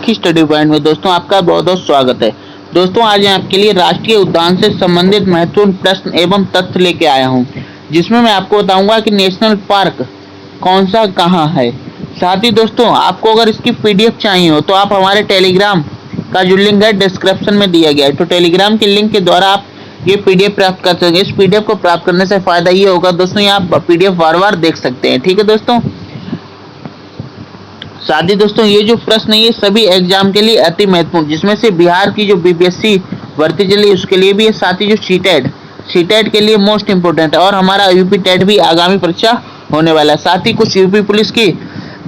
की study point में दोस्तों आपका बहुत बहुत स्वागत है। दोस्तों आज मैं आपके लिए राष्ट्रीय उद्यान से संबंधित महत्वपूर्ण प्रश्न एवं तथ्य लेके आया हूं, जिसमें मैं आपको बताऊंगा कि नेशनल पार्क कौन सा कहां है। साथ ही दोस्तों आपको अगर इसकी पीडीएफ चाहिए हो तो आप हमारे टेलीग्राम का जो लिंक है डिस्क्रिप्शन में दिया गया है, तो टेलीग्राम के लिंक के द्वारा आप ये पीडीएफ प्राप्त कर सकते हैं। इस पीडीएफ को प्राप्त करने से फायदा ये होगा दोस्तों, ये आप पीडीएफ बार बार देख सकते हैं। ठीक है दोस्तों, साथ ही दोस्तों ये जो प्रश्न है ये सभी एग्जाम के लिए अति महत्वपूर्ण, जिसमें से बिहार की जो बीपीएससी भर्ती चली है उसके लिए भी है, साथ ही जो सीटेट के लिए मोस्ट इंपोर्टेंट है, और हमारा यूपी टेट भी आगामी परीक्षा होने वाला है। साथ ही कुछ यूपी पुलिस की,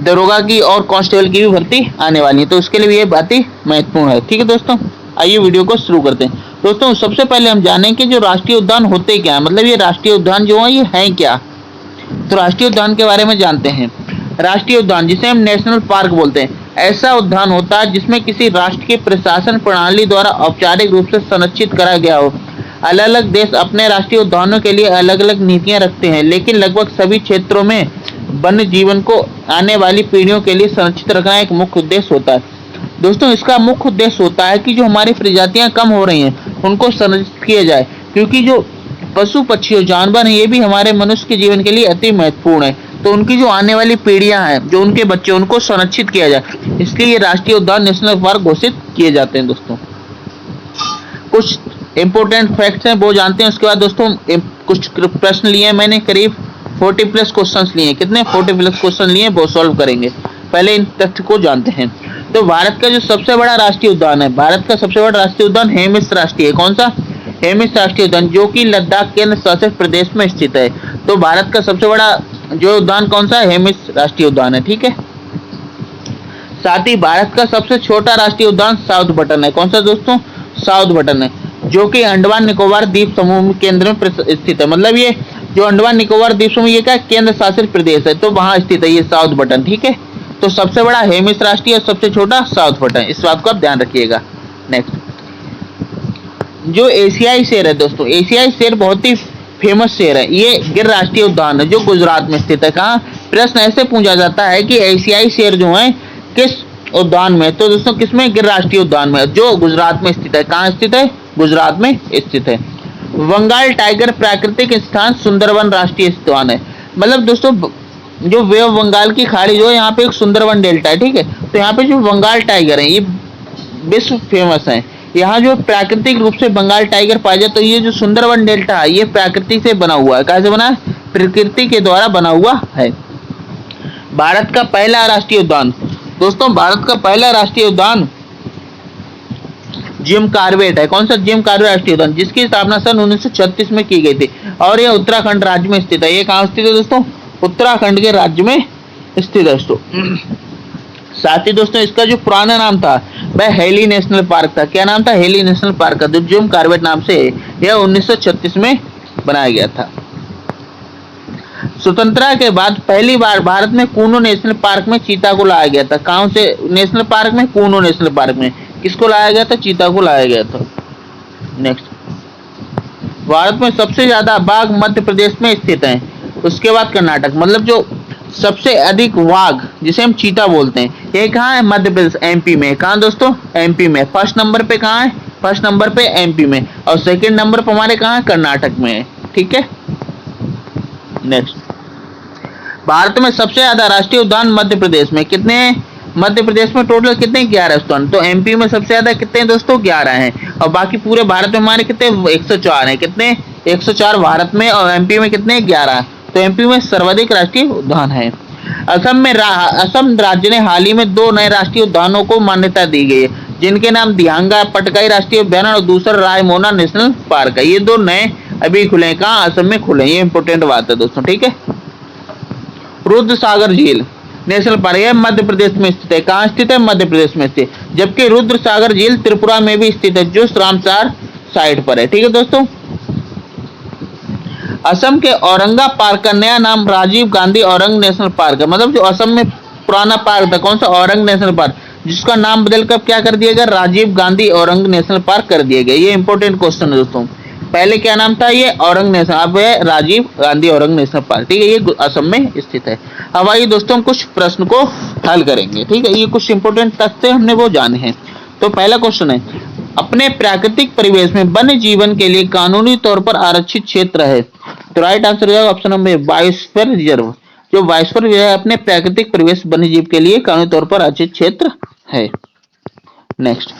दरोगा की और कांस्टेबल की भी भर्ती आने वाली है, तो उसके लिए भी ये बात ही महत्वपूर्ण है। ठीक है दोस्तों, आइए वीडियो को शुरू करते हैं। दोस्तों सबसे पहले हम जानें कि जो राष्ट्रीय उद्यान होते क्या है, मतलब ये राष्ट्रीय उद्यान जो है ये है क्या। तो राष्ट्रीय उद्यान के बारे में जानते हैं। राष्ट्रीय उद्यान, जिसे हम नेशनल पार्क बोलते हैं, ऐसा उद्यान होता है जिसमें किसी राष्ट्र की प्रशासन प्रणाली द्वारा औपचारिक रूप से संरक्षित करा गया हो। अलग अलग देश अपने राष्ट्रीय उद्यानों के लिए अलग अलग नीतियां रखते हैं, लेकिन लगभग सभी क्षेत्रों में वन्य जीवन को आने वाली पीढ़ियों के लिए संरक्षित रखना एक मुख्य उद्देश्य होता है। दोस्तों इसका मुख्य उद्देश्य होता है कि जो हमारी प्रजातियां कम हो रही हैं उनको संरक्षित किया जाए, क्योंकि जो पशु पक्षी और जानवर हैं ये भी हमारे मनुष्य के जीवन के लिए अति महत्वपूर्ण है। तो उनकी जो आने वाली पीढ़ियां हैं, जो उनके बच्चे, उनको संरक्षित किया जाए, इसलिए ये राष्ट्रीय उद्यान नेशनल पार्क घोषित किए जाते हैं। दोस्तों कुछ इंपोर्टेंट फैक्ट्स हैं वो जानते हैं, उसके बाद दोस्तों कुछ प्रश्न लिए हैं मैंने, करीब 40 प्लस क्वेश्चन लिए हैं। कितने 40 प्लस क्वेश्चन लिए वो सॉल्व करेंगे। पहले इन तथ्य को जानते हैं। तो भारत का जो सबसे बड़ा राष्ट्रीय उद्यान है, भारत का सबसे बड़ा राष्ट्रीय उद्यान हेमिस राष्ट्रीय, कौन सा? हेमिस राष्ट्रीय उद्यान, जो कि लद्दाख केंद्र शासित प्रदेश में स्थित है। तो भारत का सबसे बड़ा जो उद्यान कौन सा है? हेमिस राष्ट्रीय उद्यान है। ठीक है, साथ ही भारत का सबसे छोटा राष्ट्रीय उद्यान साउथ बटन है। कौन सा दोस्तों? साउथ बटन है, जो कि अंडमान निकोबार द्वीप समूह केंद्र में स्थित है। मतलब ये जो अंडमान निकोबार द्वीप समूह ये क्या केंद्र शासित प्रदेश है, तो वहां स्थित है ये साउथ बटन। ठीक है, तो सबसे बड़ा हेमिस राष्ट्रीय, सबसे छोटा साउथ बटन, इस बात को आप ध्यान रखिएगा। नेक्स्ट, जो एशियाई शेर है दोस्तों, एशियाई शेर बहुत ही फेमस शेर है, ये गिर राष्ट्रीय उद्यान है जो गुजरात में स्थित है। कहाँ? प्रश्न ऐसे पूछा जाता है कि एशियाई शेर जो है किस उद्यान में, तो दोस्तों किसमें? गिर राष्ट्रीय उद्यान में, जो गुजरात में स्थित है। कहाँ स्थित है? गुजरात में स्थित है। बंगाल टाइगर प्राकृतिक स्थान सुंदरवन राष्ट्रीय उद्यान है। मतलब दोस्तों जो वे ऑफ बंगाल की खाड़ी जो है यहाँ पे एक सुंदरवन डेल्टा है। ठीक है, तो यहाँ पे जो बंगाल टाइगर है ये विश्व फेमस है। यहाँ जो प्राकृतिक रूप से बंगाल टाइगर पाया जाए, तो ये जो सुंदरवन डेल्टा है ये प्रकृति से बना हुआ है। कैसे बना है? प्रकृति के द्वारा बना हुआ है। भारत का पहला राष्ट्रीय उद्यान, दोस्तों भारत का पहला राष्ट्रीय उद्यान जिम कॉर्बेट है। कौन सा? जिम कॉर्बेट राष्ट्रीय उद्यान, जिसकी स्थापना सन 1936 में की गई थी, और यह उत्तराखंड राज्य में स्थित है। ये कहाँ स्थित है दोस्तों? उत्तराखंड के राज्य में स्थित है दोस्तों। साथ ही दोस्तों इसका जो पुराना नाम था वह हेली नेशनल पार्क था। क्या नाम था? हेली नेशनल पार्क का, जो जिम कॉर्बेट नाम से यह 1936 में बनाया गया था। स्वतंत्रता के बाद पहली बार भारत में कूनो नेशनल पार्क में चीता को लाया गया था। कौन से नेशनल पार्क में? कूनो नेशनल पार्क में किसको लाया गया था? चीता को लाया गया था। नेक्स्ट, भारत में सबसे ज्यादा बाघ मध्य प्रदेश में स्थित है, उसके बाद कर्नाटक। मतलब जो सबसे अधिक वाघ जिसे हम चीता बोलते हैं ये कहाँ है? मध्य प्रदेश, एमपी में। कहाँ दोस्तों? एमपी में। फर्स्ट नंबर पे कहाँ है? फर्स्ट नंबर पे एमपी में, और सेकंड नंबर पे हमारे कहाँ है? कर्नाटक में है। ठीक है, नेक्स्ट, भारत में सबसे ज्यादा राष्ट्रीय उद्यान मध्य प्रदेश में। कितने हैं? मध्य प्रदेश में टोटल कितने? 11 उद्यान। तो एमपी में सबसे ज्यादा कितने हैं दोस्तों? 11 हैं, और बाकी पूरे भारत में हमारे कितने? 104 हैं। कितने? 104 भारत में, और एमपी में कितने? 11। तो एमपी में सर्वाधिक राष्ट्रीय उद्यान है। असम राज्य ने हाल ही में 2 नए राष्ट्रीय उद्यानों को मान्यता दी गई है, जिनके नाम दिहांगा पटकाई राष्ट्रीय उद्यान और दूसरा रायमोना नेशनल पार्क है। ये 2 नए अभी खुले हैं। कहाँ? असम में खुले। ये इंपोर्टेंट बात है दोस्तों। ठीक है, रुद्र सागर झील नेशनल पार्क है मध्य प्रदेश में स्थित है। कहाँ स्थित है? मध्य प्रदेश में स्थित, जबकि रुद्र सागर झील त्रिपुरा में भी स्थित है, जो रामसार साइट पर है। ठीक है दोस्तों, असम के औरंगा पार्क का नया नाम राजीव गांधी औरंग नेशनल पार्क है। मतलब जो असम में पुराना पार्क था, कौन सा? औरंग नेशनल पार्क, जिसका नाम बदलकर क्या कर दिया गया? राजीव गांधी औरंग नेशनल पार्क कर दिया गया। ये इंपॉर्टेंट क्वेश्चन है दोस्तों। पहले क्या नाम था ये औरंग नेशनल, अब है राजीव गांधी औरंग नेशनल पार्क, ठीक है, ये असम में स्थित है। अब आइए दोस्तों हम कुछ प्रश्न को हल करेंगे, ठीक है, ये कुछ इंपोर्टेंट तथ्य हमने वो जाने हैं। तो पहला क्वेश्चन है, अपने प्राकृतिक परिवेश में वन्य जीवन के लिए कानूनी तौर पर आरक्षित क्षेत्र है। तो राइट आंसर हो जाएगा ऑप्शन नंबर बायोस्फीयर रिजर्व। जो बायोस्फीयर रिजर्व है अपने प्राकृतिक परिवेश वन्य जीव के लिए कानूनी तौर पर आरक्षित क्षेत्र है। नेक्स्ट,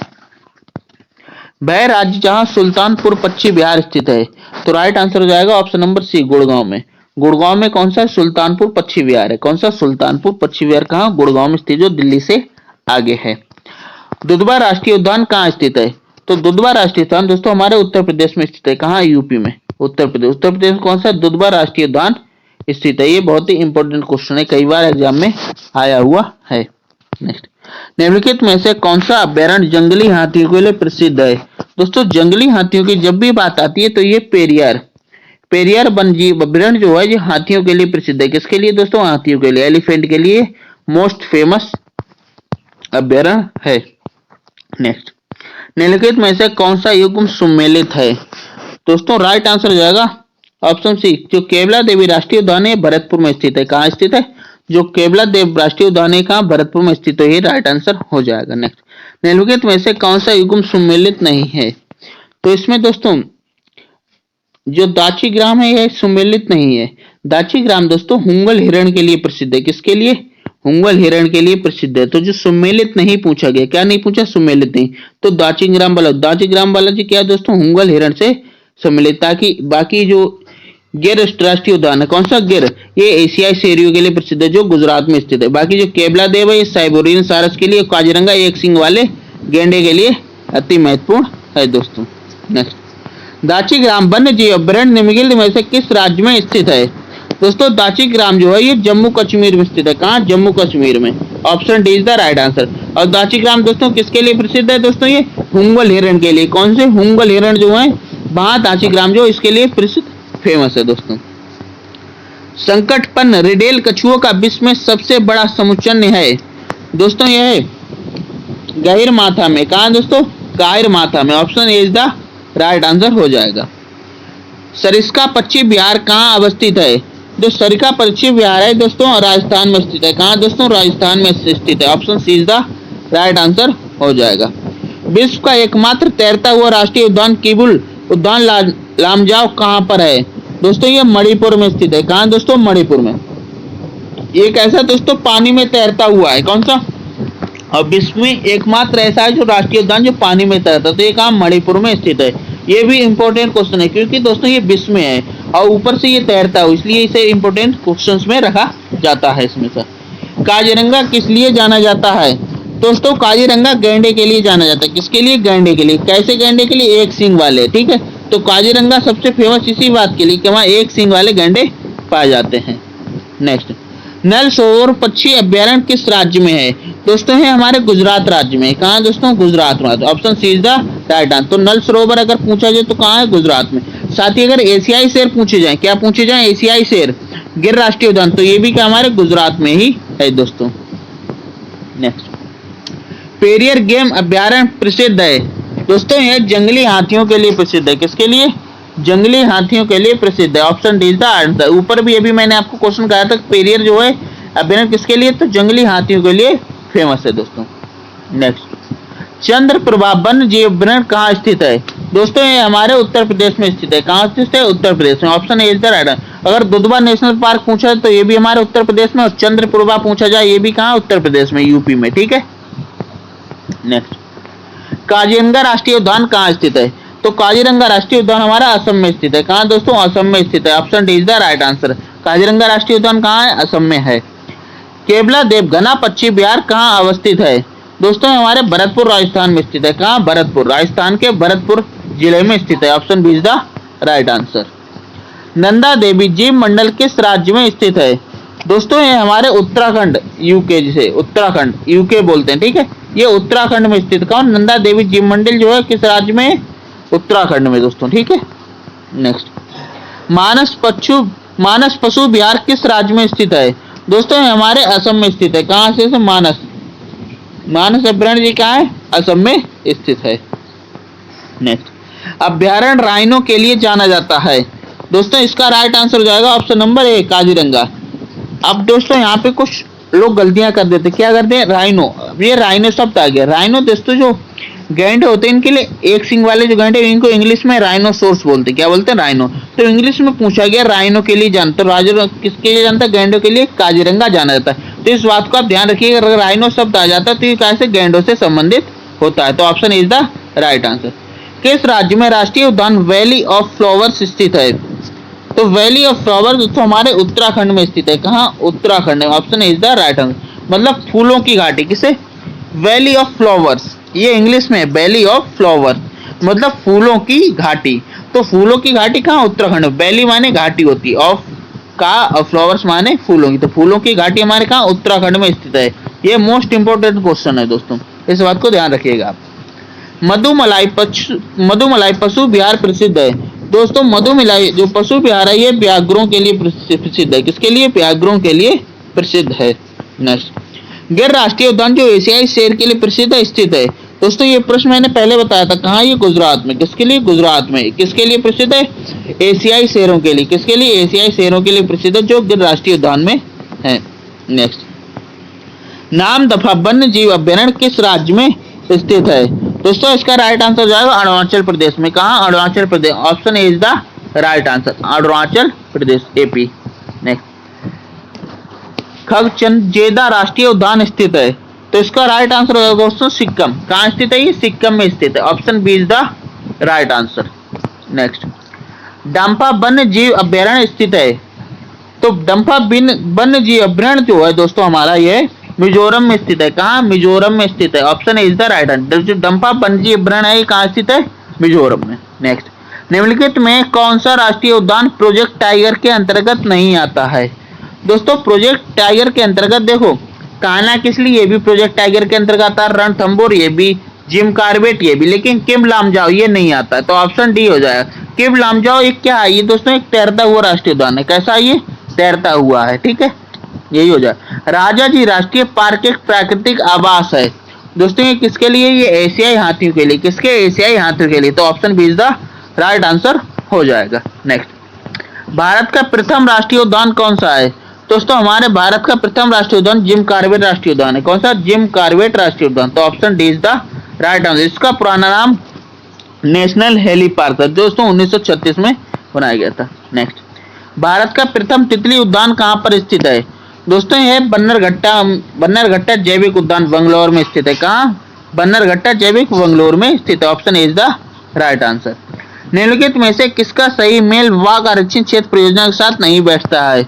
वह राज्य जहां सुल्तानपुर पश्चिम बिहार स्थित है। तो राइट आंसर हो जाएगा ऑप्शन नंबर सी गुड़गांव में। गुड़गांव में कौन सा सुल्तानपुर पश्चिम बिहार है, कौन सा सुल्तानपुर पश्चिम बिहार कहाँ गुड़गांव में स्थित जो दिल्ली से आगे है। दुधवा राष्ट्रीय उद्यान कहाँ स्थित है। तो दुधवा राष्ट्रीय उद्यान दोस्तों हमारे उत्तर प्रदेश में स्थित है, कहाँ यूपी में, उत्तर प्रदेश। उत्तर प्रदेश में कौन सा दुधवा राष्ट्रीय उद्यान स्थित है, ये बहुत ही इंपॉर्टेंट क्वेश्चन है, कई बार एग्जाम में आया हुआ है। नेक्स्ट, निम्नलिखित में से कौन सा अभ्यारण्य जंगली हाथियों के लिए प्रसिद्ध है। दोस्तों जंगली हाथियों की जब भी बात आती है तो ये पेरियार वन्यजीव अभ्यारण्य जो है ये हाथियों के लिए प्रसिद्ध है। किसके लिए दोस्तों, हाथियों के लिए, एलिफेंट के लिए मोस्ट फेमस अभ्यारण्य है। नेक्स्ट, निम्नलिखित में से कौन सा युग्म सम्मिलित है। दोस्तों राइट आंसर हो जाएगा ऑप्शन सी, जो केवला देवी राष्ट्रीय उद्यान है भरतपुर में स्थित है। कहाँ स्थित है, जो केवला देव राष्ट्रीय उद्यान है कहाँ भरतपुर में स्थित है, ये राइट आंसर हो जाएगा। नेक्स्ट, निम्नलिखित में से कौन सा युग्म सम्मिलित नहीं है। तो इसमें दोस्तों जो दाची ग्राम है यह सम्मिलित नहीं है। दाची ग्राम दोस्तों हुंगल हिरण के लिए प्रसिद्ध है। किसके लिए, हुंगल हिरण के लिए प्रसिद्ध है। तो जो सम्मिलित नहीं पूछा गया, क्या नहीं पूछा, सम्मिलित नहीं। तो दाची ग्राम बालाजी क्या दोस्तों हुंगल हिरण से सम्मिलित, ताकि बाकी जो गिर राष्ट्रीय उद्यान है, कौन सा गिर, ये एशियाई शेरियों के लिए प्रसिद्ध है जो गुजरात में स्थित है। बाकी जो केवला देव है ये साइबेरियन सारस के लिए, काजीरंगा एक सिंग वाले गेंडे के लिए अति महत्वपूर्ण है दोस्तों। नेक्स्ट, दाची ग्राम वन्य जीव अभ्यारण्य निम्नलिखित में से किस राज्य में स्थित है। दोस्तों दाची ग्राम जो है ये जम्मू कश्मीर में स्थित है। कहाँ, जम्मू कश्मीर में। Option D is the right answer. और दाची ग्राम दोस्तों किसके लिए प्रसिद्ध है दोस्तों, ये हुंगल हिरण के लिए। कौन से, हुंगल हिरण जो है वहां दाची ग्राम जो इसके लिए प्रसिद्ध फेमस है दोस्तों। संकटपन्न रिडेल कछुओं का विश्व में सबसे बड़ा समुच्चय है। दोस्तों यह है गहिरमाथा में। कहा दोस्तों, गहिरमाथा में। Option A is the right answer हो जाएगा। सरिस्का पश्चिम बिहार कहाँ अवस्थित है। जो सरिस्का पश्चिम बिहार है दोस्तों राजस्थान में स्थित है। कहाँ दोस्तों, राजस्थान में स्थित है। Option C is the right answer हो जाएगा। विश्व का एकमात्र तैरता हुआ राष्ट्रीय उद्यान किबुल उद्यान लामजाओ कहाँ पर है। दोस्तों ये मणिपुर में स्थित है। कहाँ दोस्तों, मणिपुर में। ये कैसा दोस्तों, पानी में तैरता हुआ है। कौन सा, और विश्व में एकमात्र ऐसा है जो राष्ट्रीय उद्यान जो पानी में तैरता है। तो ये कहाँ, मणिपुर में स्थित है। ये भी इंपॉर्टेंट क्वेश्चन है क्योंकि दोस्तों ये विश्व में है और ऊपर से ये तैरता है, इसलिए इसे इंपॉर्टेंट क्वेश्चंस में रखा जाता है। इसमें से काजीरंगा किस लिए जाना जाता है। दोस्तों काजीरंगा गैंडे के लिए जाना जाता है। किसके लिए, गैंडे के लिए। कैसे गैंडे के लिए, एक सींग वाले, ठीक है। तो काजीरंगा सबसे फेमस इसी बात के लिए कि वहाँ एक सींग वाले गैंडे पाए जाते हैं। नेक्स्ट, नल सरोवर पक्षी अभ्यारण्य किस राज्य में है। दोस्तों है हमारे गुजरात राज्य में। कहाँ दोस्तों, गुजरात में। Option C is the right answer. तो नल सरोवर अगर पूछा जाए तो कहाँ है, गुजरात में। साथ ही अगर एशियाई शेर पूछे जाए, क्या पूछे जाए, एशियाई शेर गिर राष्ट्रीय उद्यान, तो ये भी क्या हमारे गुजरात में ही है दोस्तों। नेक्स्ट, पेरियर गेम अभ्यारण्य प्रसिद्ध है। दोस्तों यह जंगली हाथियों के लिए प्रसिद्ध है। किसके लिए, जंगली हाथियों के लिए प्रसिद्ध है। Option D is the answer. ऊपर भी अभी मैंने आपको क्वेश्चन कहा था पेरियर जो है अभ्यारण्य किसके लिए, तो जंगली हाथियों के लिए फेमस है दोस्तों। नेक्स्ट, चंद्रप्रभा वन्य जीव अभ्यारण्य कहाँ स्थित है। दोस्तों ये हमारे उत्तर प्रदेश में स्थित है। कहाँ स्थित है, उत्तर प्रदेश में। Option A is the right answer. अगर दुधवा नेशनल पार्क पूछा है तो ये भी हमारे उत्तर प्रदेश में, और चंद्रप्रभा पूछा जाए ये भी कहाँ, उत्तर प्रदेश में, यूपी में, ठीक है। नेक्स्ट, काजीरंगा राष्ट्रीय उद्यान कहाँ स्थित है। तो काजीरंगा राष्ट्रीय उद्यान हमारा असम में स्थित है। कहाँ दोस्तों, असम में स्थित है। Option D is the right answer. Kaziranga राष्ट्रीय उद्यान कहाँ है, असम में है। केवला देवघना पश्चिम बिहार कहाँ अवस्थित है। दोस्तों हमारे भरतपुर राजस्थान में स्थित है। कहाँ, भरतपुर, राजस्थान के भरतपुर जिले में स्थित है। Option B is the right answer. Nanda Devi जीव मंडल किस राज्य में स्थित है। दोस्तों ये हमारे उत्तराखंड, यूके, जिसे उत्तराखंड यूके बोलते हैं, ठीक है, ये उत्तराखंड में स्थित। कौन, नंदा देवी जीव मंडल जो है किस राज्य में, उत्तराखंड में दोस्तों, ठीक है। नेक्स्ट, मानस पशु विहार किस राज्य में स्थित है। दोस्तों हमारे असम में स्थित है। कहाँ से, मानस अभ्यारण्य जी कहाँ है, असम में स्थित है। नेक्स्ट, अभ्यारण्य राइनो के लिए जाना जाता है? दोस्तों इसका राइट आंसर हो जाएगा ऑप्शन नंबर ए, काजीरंगा। अब दोस्तों यहाँ पे कुछ लोग गलतियां कर देते, क्या करते हैं, राइनो। अब ये राइनो शब्द आ गया। राइनो दोस्तों जो गैंडे होते हैं इनके लिए, एक सिंग वाले जो गैंडे इनको इंग्लिश में राइनोसोर्स बोलते हैं। क्या बोलते हैं, राइनो। तो इंग्लिश में पूछा गया राइनो के लिए जानते, तो राजो किसके लिए जानता है, गैंडों के लिए काजीरंगा जाना जाता है। तो इस बात को आप ध्यान रखिएगा, अगर राइनो शब्द आ जाता है तो ये कैसे गैंडों से संबंधित होता है। तो option is the right answer. किस राज्य में राष्ट्रीय उद्यान वैली ऑफ फ्लावर्स स्थित है? तो वैली ऑफ फ्लावर्स तो हमारे उत्तराखंड में स्थित है। कहाँ, उत्तराखंड में। Option is the right answer. मतलब फूलों की घाटी, किसे, वैली ऑफ फ्लावर्स। ये इंग्लिश में वैली ऑफ फ्लावर्स मतलब फूलों की घाटी। तो फूलों की घाटी कहाँ, उत्तराखंड में। वैली माने घाटी होती है, ऑफ का, फ्लावर्स माने फूलों की। तो फूलों की घाटी हमारे कहाँ, उत्तराखंड में स्थित है। ये मोस्ट इंपोर्टेंट क्वेश्चन है दोस्तों, इस बात को ध्यान रखिएगा आप। मधुमलाई पशु विहार प्रसिद्ध है? दोस्तों मधुमलाई जो पशु विहार है ये व्याघ्रों के लिए प्रसिद्ध है। किसके लिए, व्याघ्रों के लिए प्रसिद्ध है। नेक्स्ट, गिर राष्ट्रीय उद्यान जो एशियाई शेर के लिए प्रसिद्ध है स्थित है? दोस्तों ये प्रश्न मैंने पहले बताया था, कहाँ, ये गुजरात में। किसके लिए, गुजरात में। किसके लिए प्रसिद्ध है, एशियाई शेरों के लिए। किसके लिए, एशियाई शेरों के लिए प्रसिद्ध है, जो गिर राष्ट्रीय उद्यान में है। नेक्स्ट, नामदफा वन्य जीव अभ्यारण्य किस राज्य में स्थित है? दोस्तों इसका राइट आंसर जाएगा अरुणाचल प्रदेश में। कहाँ, Arunachal Pradesh. Option is the right answer, Arunachal Pradesh, AP. Next, खगचंजेदा राष्ट्रीय उद्यान स्थित है? तो इसका राइट आंसर होगा दोस्तों सिक्किम। कहाँ स्थित है, ये सिक्किम में स्थित है। Option B is the right answer. Next, Dampa वन्य जीव अभ्यारण्य स्थित है? तो डंपा वन्य जीव अभ्यारण्य जो है दोस्तों हमारा ये मिजोरम में स्थित है। कहाँ, मिजोरम में स्थित है। Option is the right answer. जो डंपा वन्य जीव अभ्यारण्य है कहाँ स्थित है, मिजोरम में। नेक्स्ट, निम्नलिखित में कौन सा राष्ट्रीय उद्यान प्रोजेक्ट टाइगर के अंतर्गत नहीं आता है? दोस्तों प्रोजेक्ट टाइगर के अंतर्गत देखो, कान्हा किसली ये भी प्रोजेक्ट टाइगर के अंतर्गत आता है, रणथंभौर ये भी, जिम कॉर्बेट ये भी, लेकिन किम लामजाओ ये नहीं आता है। तो ऑप्शन डी हो जाएगा। किम लामजाओ एक क्या है, ये दोस्तों एक तैरता हुआ राष्ट्रीय उद्यान है। कैसा, ये तैरता हुआ है, ठीक है, यही हो जाए। राजा जी राष्ट्रीय पार्क एक प्राकृतिक आवास है? दोस्तों ये किसके लिए, ये एशियाई हाथियों के लिए। किसके, एशियाई हाथियों के लिए। तो option B is the right answer हो जाएगा। नेक्स्ट, भारत का प्रथम राष्ट्रीय उद्यान कौन सा है? दोस्तों हमारे भारत का प्रथम राष्ट्रीय उद्यान जिम कॉर्बेट राष्ट्रीय उद्यान है। कौन सा, जिम कॉर्बेट राष्ट्रीय उद्यान। तो option D is the right answer. इसका पुराना नाम नेशनल हेली पार्क था, दोस्तों 1936 में बनाया गया था। नेक्स्ट, भारत का प्रथम तितली उद्यान कहाँ पर स्थित है? दोस्तों यह बन्नरघट्टा जैविक उद्यान बंगलौर में स्थित है। कहाँ, बन्नरघट्टा जैविक बंगलौर में स्थित है। Option is the right answer. निम्नलिखित में से किसका सही मेल वाघ आरक्षण क्षेत्र परियोजना के साथ नहीं बैठता है?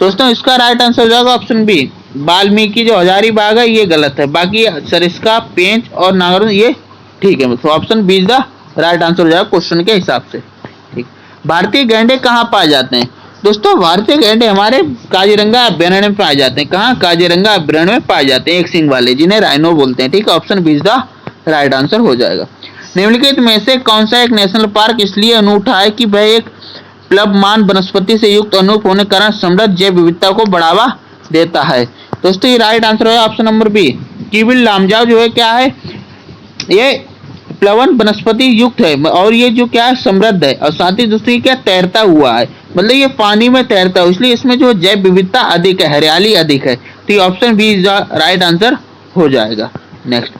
दोस्तों इसका राइट आंसर हो जाएगा ऑप्शन बी, वाल्मीकि जो हजारीबाग है ये गलत है, बाकी सरिस्का, पेंच और नागार्जुन ये ठीक है। तो option B is the right answer हो जाएगा क्वेश्चन के हिसाब से। ठीक, भारतीय गैंडे कहाँ पाए जाते हैं? दोस्तों भारतीय गैंडे हमारे काजीरंगा अभ्यारण्य में पाए जाते हैं। कहाँ, काजीरंगा अभ्यारण्य में पाए जाते हैं, एक सिंग वाले, जिन्हें राइनो बोलते हैं। ठीक है, option B is the right answer हो जाएगा। निम्नलिखित में से कौन सा एक नेशनल पार्क इसलिए अनूठा है कि वह एक प्लवमान वनस्पति से युक्त अनूप होने के कारण समृद्ध जैव विविधता को बढ़ावा देता है? दोस्तों ये राइट आंसर है ऑप्शन नंबर बी, किबिल लामजाओ जो है क्या है, ये प्लवन वनस्पति युक्त है और ये जो क्या है समृद्ध है, और साथ ही दोस्तों ये क्या तैरता हुआ है, मतलब ये पानी में तैरता है, इसलिए इसमें जो जैव विविधता अधिक है, हरियाली अधिक है। तो ये option B is the right answer हो जाएगा। Next,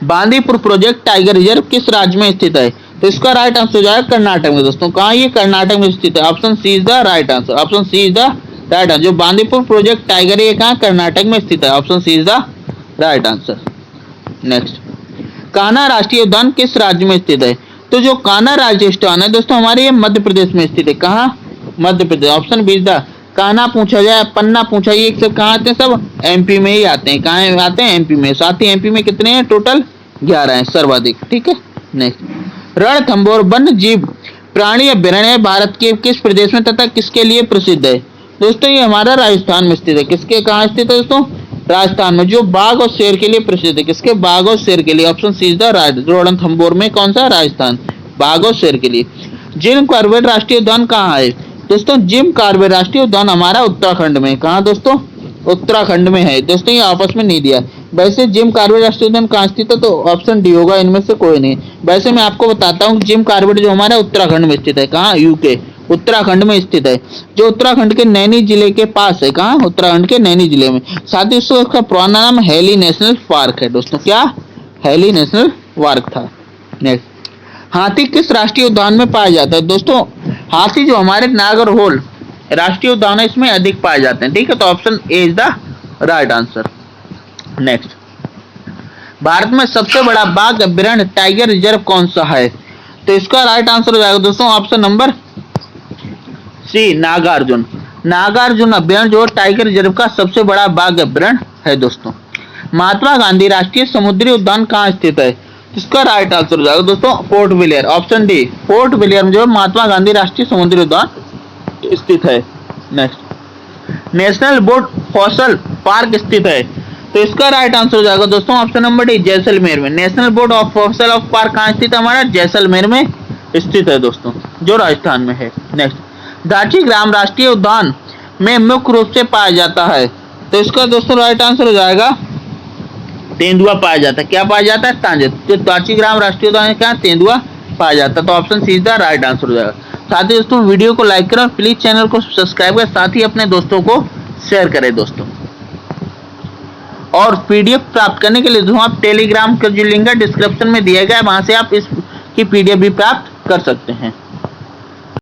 Bandipur project tiger reserve किस राज्य में स्थित है? तो इसका राइट आंसर हो जाएगा कर्नाटक में। दोस्तों कहाँ, ये कर्नाटक में स्थित है। Option C is the right answer. Option C is the right answer. जो बांदीपुर प्रोजेक्ट टाइगर है कहाँ, कर्नाटक में स्थित है। Option C is the right answer. Next, Kanha राष्ट्रीय उद्यान किस राज्य में स्थित है? तो जो कान्हा राष्ट्रीय उद्यान है दोस्तों हमारे ये मध्य प्रदेश में स्थित है। कहाँ, Madhya Pradesh. Option B is the, Kanha पूछा जाए, पन्ना पूछा, ये सब कहाँ आते हैं, सब एमपी में ही आते हैं। कहाँ आते हैं, एमपी में। साथ ही एमपी में कितने हैं, टोटल 11 हैं सर्वाधिक। ठीक है। नेक्स्ट, रणथंभौर वन्य जीव प्राणी अभ्यारण्य भारत के किस प्रदेश में तथा किसके लिए प्रसिद्ध है? दोस्तों ये हमारा राजस्थान में स्थित है। किसके, कहाँ स्थित है दोस्तों, राजस्थान में। जो बाघ और शेर के लिए प्रसिद्ध है। किसके, बाघ और शेर के लिए। Option C is the right. जो रणथंभौर में कौन सा, राजस्थान, बाघ और शेर के लिए। जिम कॉर्बेट राष्ट्रीय उद्यान कहाँ है? दोस्तों जिम कॉर्बेट राष्ट्रीय उद्यान हमारा उत्तराखंड में। कहाँ दोस्तों, उत्तराखंड में है दोस्तों, ये आपस में नहीं दिया। वैसे जिम कॉर्बेट राष्ट्रीय उद्यान कहाँ स्थित है, तो ऑप्शन डी होगा, इनमें से कोई नहीं। वैसे मैं आपको बताता हूँ जिम कॉर्बेट जो हमारा उत्तराखंड में स्थित है। कहाँ, यूके, उत्तराखंड में स्थित है, जो उत्तराखंड के नैनी जिले के पास है। कहाँ, उत्तराखंड के नैनी जिले में। साथ ही उसका पुराना नाम हैली नेशनल पार्क है दोस्तों। क्या, हैली नेशनल पार्क था। नेक्स्ट, हाथी किस राष्ट्रीय उद्यान में पाया जाता है दोस्तों? हाथी जो हमारे नागरहोल राष्ट्रीय उद्यान है इसमें अधिक पाए जाते हैं। ठीक है, तो option A is the right answer. Next, Bharat में सबसे बड़ा बाघ अभ्यारण्य टाइगर रिजर्व कौन सा है? तो इसका राइट आंसर हो जाएगा दोस्तों option number C, Nagarjun. Nagarjun अभ्यारण्य जो टाइगर रिजर्व का सबसे बड़ा बाघ अभ्यारण्य है दोस्तों। महात्मा गांधी राष्ट्रीय समुद्री उद्यान कहाँ स्थित है? इसका राइट आंसर हो जाएगा दोस्तों port Blair, option D, port Blair में जो महात्मा गांधी राष्ट्रीय समुद्री उद्यान स्थित है। Next, national boat fossil park स्थित है, तो इसका राइट आंसर हो जाएगा दोस्तों ऑप्शन नंबर डी, जैसलमेर में। National boat of fossil of park कहाँ स्थित है? हमारा जैसलमेर में स्थित है दोस्तों, जो राजस्थान में है। नेक्स्ट, दाची ग्राम राष्ट्रीय उद्यान में मुख्य रूप से पाया जाता है, तो इसका दोस्तों राइट आंसर हो जाएगा तेंदुआ पाया जाता है। क्या पाया जाता है? तांजत। तो दाची ग्राम राष्ट्रीय उद्यान क्या, तेंदुआ पाया जाता है, तो option C is the right answer हो जाएगा। साथ ही दोस्तों वीडियो को लाइक करें और प्लीज चैनल को सब्सक्राइब करें, साथ ही अपने दोस्तों को शेयर करें दोस्तों। और पीडीएफ प्राप्त करने के लिए जो आप टेलीग्राम का जो लिंक है डिस्क्रिप्शन में दिया गया है, वहां से आप इसकी पीडीएफ भी प्राप्त कर सकते हैं।